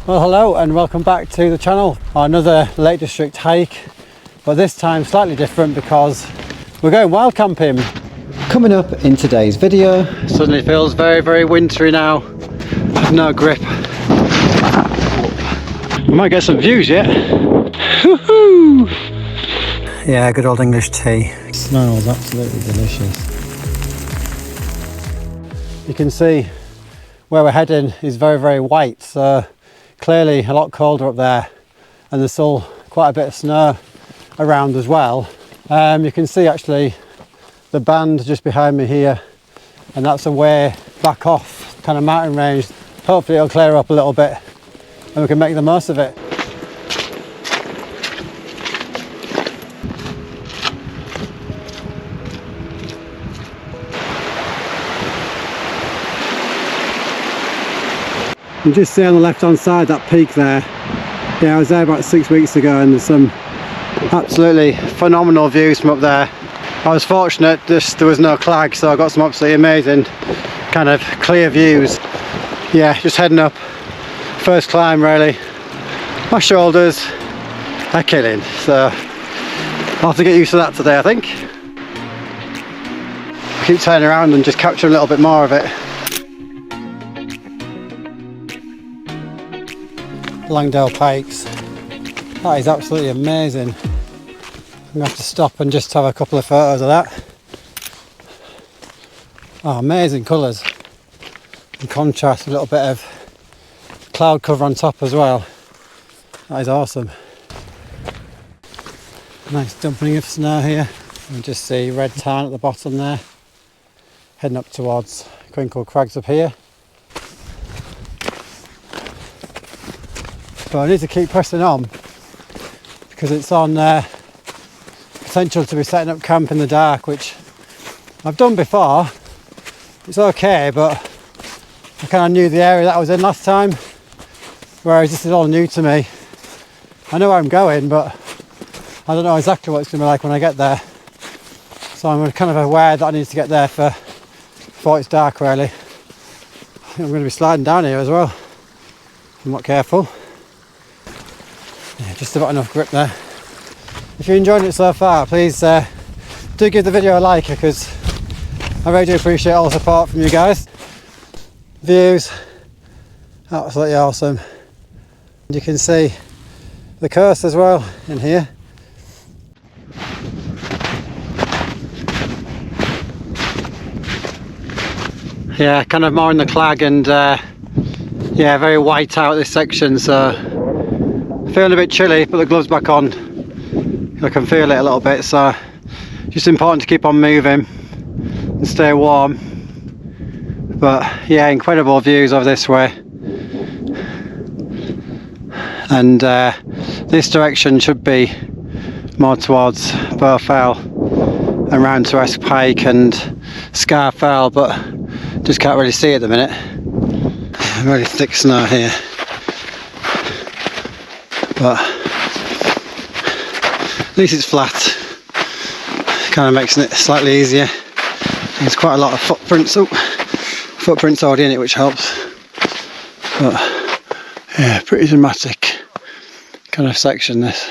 Well, hello and welcome back to the channel. Another Lake District hike, but this time slightly different because we're going wild camping. Coming up in today's video, suddenly feels very wintry now. I've no grip. We might get some views yet. Woohoo! Yeah, good old English tea. It smells absolutely delicious. You can see where we're heading is very white, so clearly a lot colder up there, and there's still quite a bit of snow around as well. You can see actually the band just behind me here, and that's a way back off kind of mountain range. Hopefully it'll clear up a little bit and we can make the most of it. You just see on the left hand side that peak there. Yeah, I was there about 6 weeks ago and there's some absolutely phenomenal views from up there. I was fortunate there was no clag, so I got some absolutely amazing kind of clear views. Yeah, just heading up. First climb really. My shoulders are killing, so I'll have to get used to that today, I think. Keep turning around and just capture a little bit more of it. Langdale Pikes. That is absolutely amazing. I'm going to have to stop and just have a couple of photos of that. Oh, amazing colours. In contrast, a little bit of cloud cover on top as well. That is awesome. Nice dumping of snow here. You can just see red tarn at the bottom there. Heading up towards Crinkle Crags up here. But I need to keep pressing on because it's on potential to be setting up camp in the dark, which I've done before. It's okay, but I kind of knew the area that I was in last time, whereas this is all new to me. I know where I'm going, but I don't know exactly what it's going to be like when I get there. So I'm kind of aware that I need to get there before it's dark really. I think I'm going to be sliding down here as well if I'm not careful. Yeah, just about enough grip there. If you're enjoying it so far, please do give the video a like, because I really do appreciate all the support from you guys. Views, absolutely awesome. You can see the coast as well in here. Yeah, kind of more in the clag, and yeah, very white out this section, so feeling a bit chilly, put the gloves back on. I can feel it a little bit, so just important to keep on moving and stay warm. But yeah, incredible views over this way. And this direction should be more towards Burfell and round to Esk Pike and Scarfell, but just can't really see it at the minute. Really thick snow here. But at least it's flat, kind of makes it slightly easier. There's quite a lot of footprints already in it, which helps. But yeah, pretty dramatic kind of section this.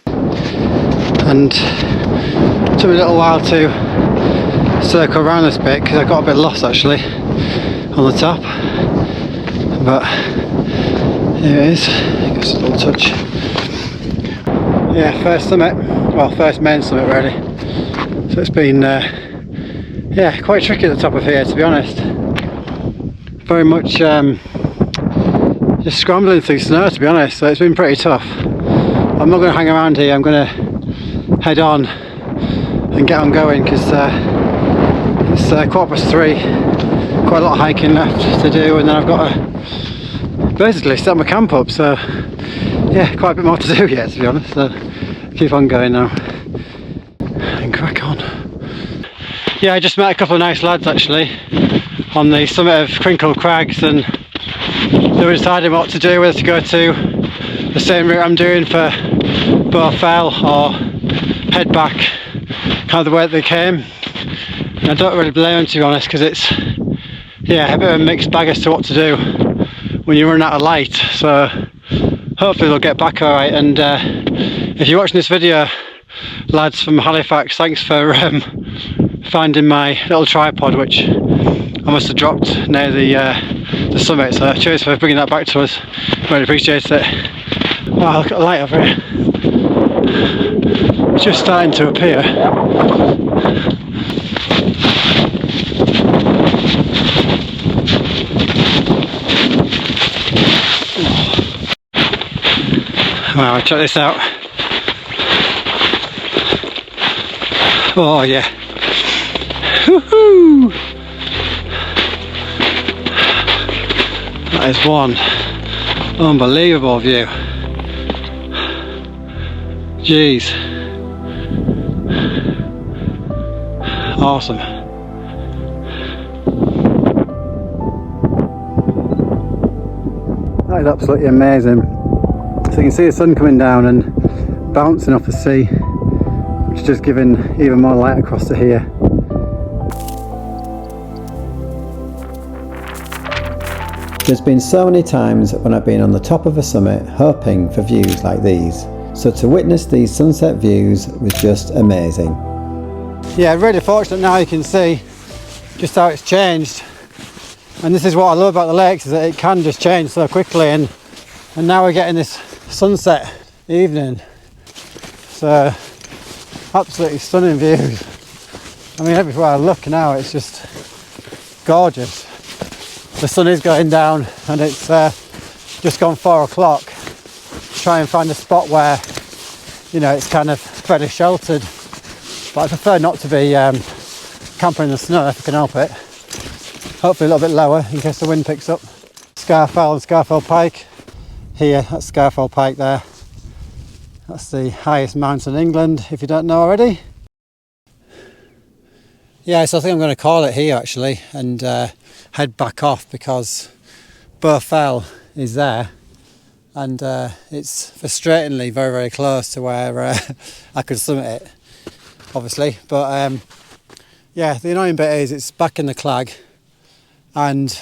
And it took me a little while to circle around this bit because I got a bit lost actually on the top. But here it is, just a little touch. Yeah, first summit, well, first main summit really. So it's been, yeah, quite tricky at the top of here, to be honest. Very much just scrambling through snow, to be honest, so it's been pretty tough. I'm not going to hang around here, I'm going to head on and get on going, because it's 3:15, quite a lot of hiking left to do, and then I've got to basically set my camp up, so yeah, quite a bit more to do yet, to be honest, so keep on going now and crack on. Yeah, I just met a couple of nice lads actually on the summit of Crinkle Crags, and they were deciding what to do, whether to go to the same route I'm doing for Burfell or head back kind of the way that they came. And I don't really blame them, to be honest, because it's, yeah, a bit of a mixed bag as to what to do when when you run out of light. So hopefully they'll get back alright. And if you're watching this video, lads from Halifax, thanks for finding my little tripod, which I must have dropped near the summit. So cheers for bringing that back to us. Really appreciate it. Wow, look at the light over here. It's just starting to appear. Wow, check this out. Oh yeah. Woohoo! That is one unbelievable view. Jeez. Awesome. That is absolutely amazing. So you can see the sun coming down and bouncing off the sea, which is just giving even more light across to here. There's been so many times when I've been on the top of a summit hoping for views like these, so to witness these sunset views was just amazing. Yeah, really fortunate now you can see just how it's changed. And this is what I love about the lakes, is that it can just change so quickly, and now we're getting this sunset evening. So absolutely stunning views. I mean, everywhere I look now it's just gorgeous. The sun is going down and it's just gone 4 o'clock. Try and find a spot where, you know, it's kind of fairly sheltered, but I prefer not to be camping in the snow if I can help it. Hopefully a little bit lower in case the wind picks up. Scafell and Scafell Pike. Here, that's Scafell Pike there. That's the highest mountain in England, if you don't know already. Yeah, so I think I'm going to call it here actually and head back off, because Fell is there and it's frustratingly very, very close to where I could summit it, obviously. But yeah, the annoying bit is it's back in the clag and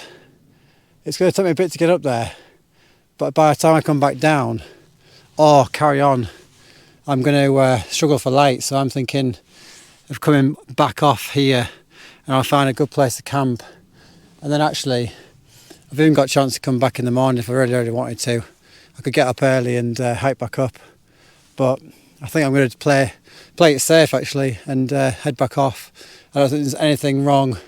it's going to take me a bit to get up there. But by the time I come back down or carry on, I'm going to struggle for light. So I'm thinking of coming back off here and I'll find a good place to camp. And then actually, I've even got a chance to come back in the morning if I really, really wanted to. I could get up early and hike back up. But I think I'm going to play it safe actually and head back off. I don't think there's anything wrong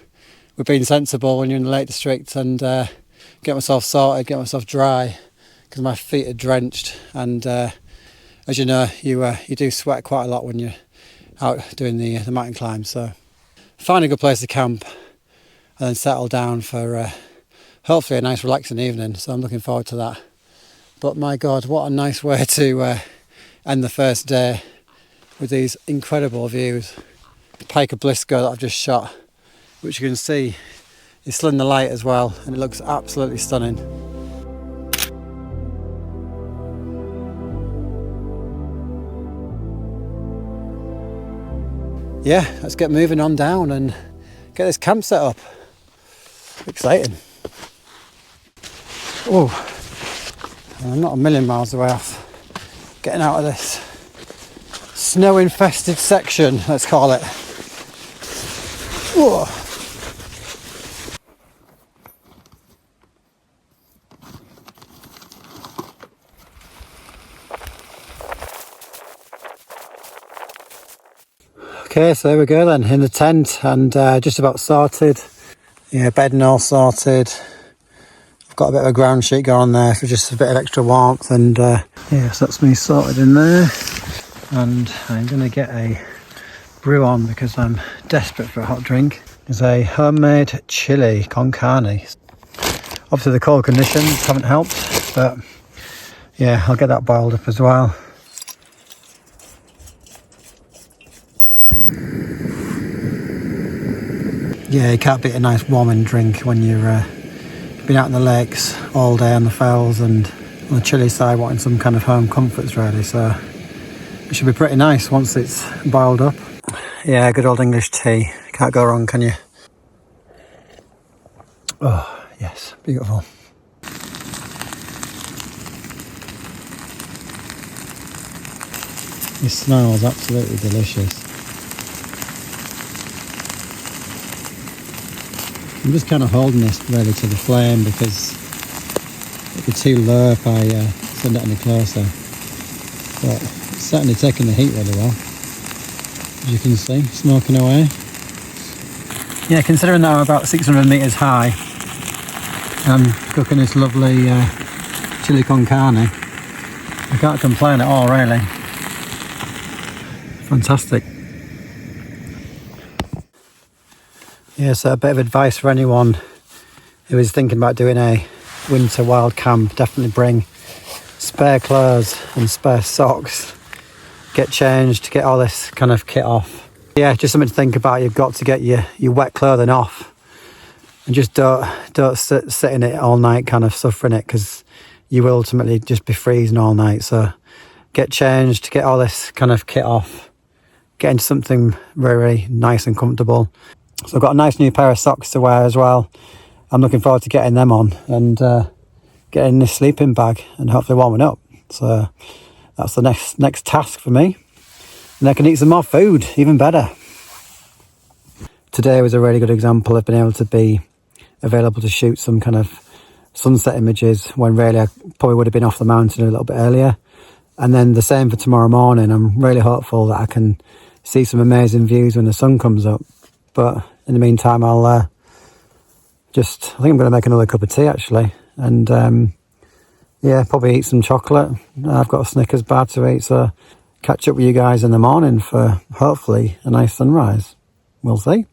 with being sensible when you're in the Lake District, and get myself sorted, get myself dry, because my feet are drenched. And as you know, you do sweat quite a lot when you're out doing the mountain climb. So find a good place to camp and then settle down for hopefully a nice relaxing evening. So I'm looking forward to that. But my God, what a nice way to end the first day with these incredible views. The Pike of Blisco that I've just shot, which you can see is still in the light as well, and it looks absolutely stunning. Yeah, let's get moving on down and get this camp set up. Exciting. Oh, I'm not a million miles away off getting out of this snow infested section, let's call it. Whoa. Okay, so there we go then, in the tent and just about sorted. Yeah, bedding all sorted. I've got a bit of a ground sheet going there for just a bit of extra warmth, and yeah, so that's me sorted in there. And I'm going to get a brew on because I'm desperate for a hot drink. It's a homemade chili con carne. Obviously the cold conditions haven't helped, but yeah, I'll get that boiled up as well. Yeah, you can't beat a nice warming drink when you've been out in the lakes all day on the fells, and on the chilly side wanting some kind of home comforts really. So it should be pretty nice once it's boiled up. Yeah, good old English tea. Can't go wrong, can you? Oh, yes, beautiful. This smells absolutely delicious. I'm just kind of holding this really to the flame because it'd be too low if I send it any closer. But it's certainly taking the heat really well, as you can see, smoking away. Yeah, considering that I'm about 600 metres high, I'm cooking this lovely chili con carne. I can't complain at all, really. Fantastic. Yeah, so a bit of advice for anyone who is thinking about doing a winter wild camp: definitely bring spare clothes and spare socks. Get changed, get all this kind of kit off. Yeah, just something to think about. You've got to get your wet clothing off, and just don't sit in it all night kind of suffering it, because you will ultimately just be freezing all night. So get changed, get all this kind of kit off, get into something very nice and comfortable. So I've got a nice new pair of socks to wear as well. I'm looking forward to getting them on and getting this sleeping bag and hopefully warming up. So that's the next task for me. And I can eat some more food, even better. Today was a really good example of being able to be available to shoot some kind of sunset images when really I probably would have been off the mountain a little bit earlier. And then the same for tomorrow morning. I'm really hopeful that I can see some amazing views when the sun comes up. But in the meantime, I'll I think I'm going to make another cup of tea actually, and yeah, probably eat some chocolate. I've got a Snickers bar to eat, so catch up with you guys in the morning for hopefully a nice sunrise. We'll see.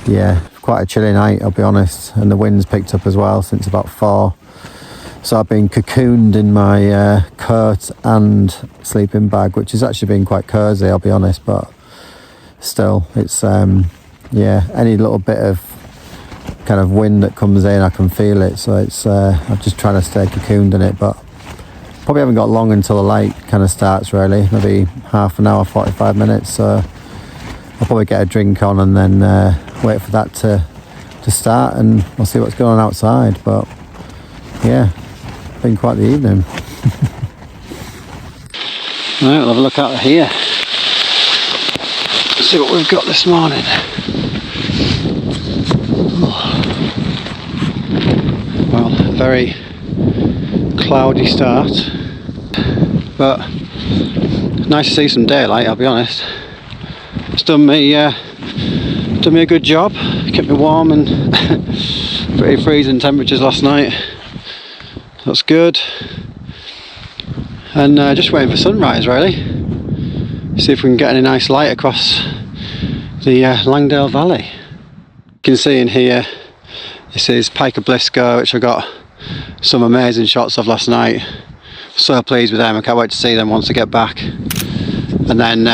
Yeah, quite a chilly night, I'll be honest, and the wind's picked up as well since about 4. So I've been cocooned in my coat and sleeping bag, which has actually been quite cosy, I'll be honest, but still, it's yeah, any little bit of kind of wind that comes in, I can feel it. So it's I'm just trying to stay cocooned in it, but probably haven't got long until the light kind of starts, really, maybe half an hour, 45 minutes. So I'll probably get a drink on and then wait for that to start, and we'll see what's going on outside. But yeah, been quite the evening. Right, we'll have a look out here. See what we've got this morning. Well, very cloudy start, but nice to see some daylight, I'll be honest. It's done me a good job, kept me warm, and pretty freezing temperatures last night. That's good. And just waiting for sunrise, really. See if we can get any nice light across the Langdale Valley. You can see in here, this is Pike of Blisco, which I got some amazing shots of last night. So pleased with them, I can't wait to see them once I get back. And then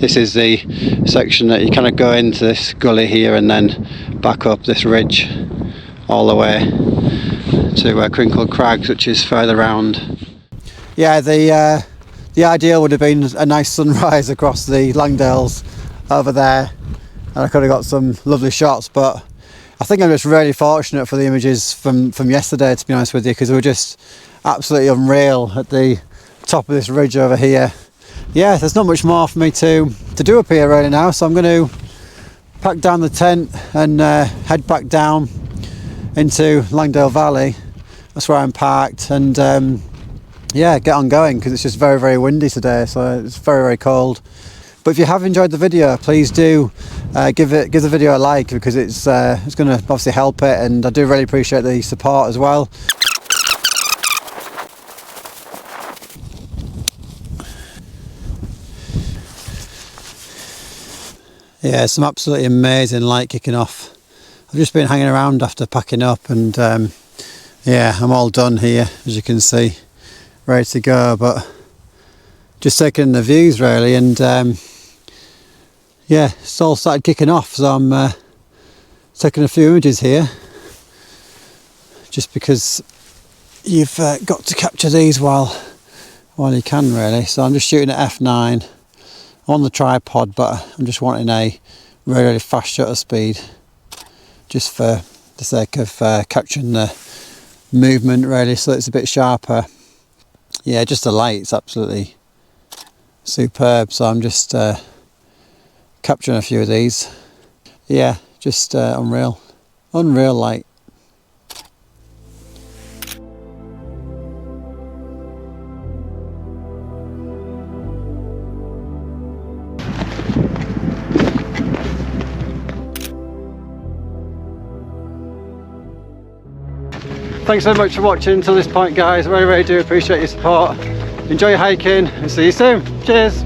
this is the section that you kind of go into this gully here and then back up this ridge all the way to Crinkled Crags, which is further round. Yeah, the ideal would have been a nice sunrise across the Langdales over there, and I could have got some lovely shots, but I think I'm just really fortunate for the images from yesterday, to be honest with you, because they were just absolutely unreal at the top of this ridge over here. Yeah, there's not much more for me to do up here really now, so I'm going to pack down the tent and head back down into Langdale Valley. That's where I'm parked, and yeah, get on going, because it's just very, very windy today, so it's very, very cold. But if you have enjoyed the video, please do give the video a like, because it's going to obviously help it, and I do really appreciate the support as well. Yeah, some absolutely amazing light kicking off. I've just been hanging around after packing up, and yeah, I'm all done here, as you can see, ready to go, but just taking in the views really, and yeah, it's all started kicking off, so I'm taking a few images here, just because you've got to capture these while while you can really. So I'm just shooting at f9 on the tripod, but I'm just wanting a really, really fast shutter speed just for the sake of capturing the movement really, so it's a bit sharper. Yeah, just the light's absolutely superb, so I'm just capturing a few of these. Yeah, just unreal light. Thanks so much for watching until this point, guys. Really, really do appreciate your support. Enjoy your hiking and see you soon. Cheers.